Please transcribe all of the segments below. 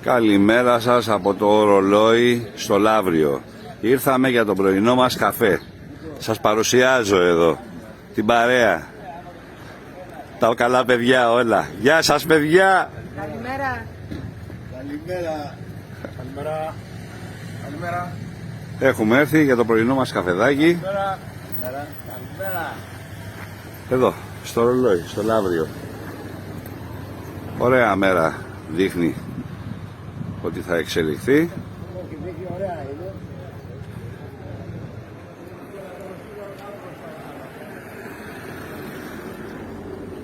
Καλημέρα σας από το Ορολόι στο Λαύριο. Ήρθαμε για τον πρωινό μας καφέ. Σας παρουσιάζω εδώ την παρέα. Τα καλά παιδιά όλα. Γεια σας παιδιά. Καλημέρα. Καλημέρα. Καλημέρα. Καλημέρα. Έχουμε έρθει για το πρωινό μας καφεδάκι. Καλημέρα. Καλημέρα. Εδώ, στο Ορολόι, στο Λαύριο. Ωραία μέρα δείχνει ότι θα εξελιχθεί.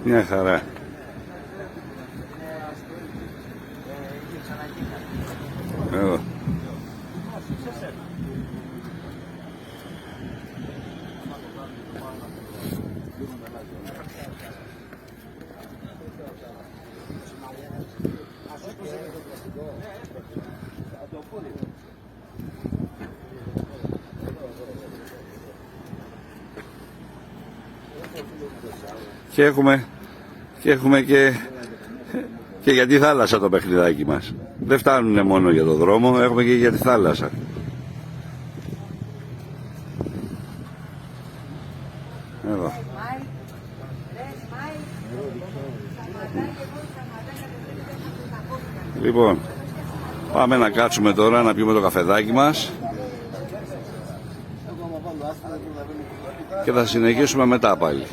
Μια χαρά. Εδώ. Και έχουμε και για τη θάλασσα το παιχνιδάκι μας. Δεν φτάνουν μόνο για το δρόμο, έχουμε και για τη θάλασσα. Εδώ. Λοιπόν, πάμε να κάτσουμε τώρα να πιούμε το καφεδάκι μας και θα συνεχίσουμε μετά πάλι.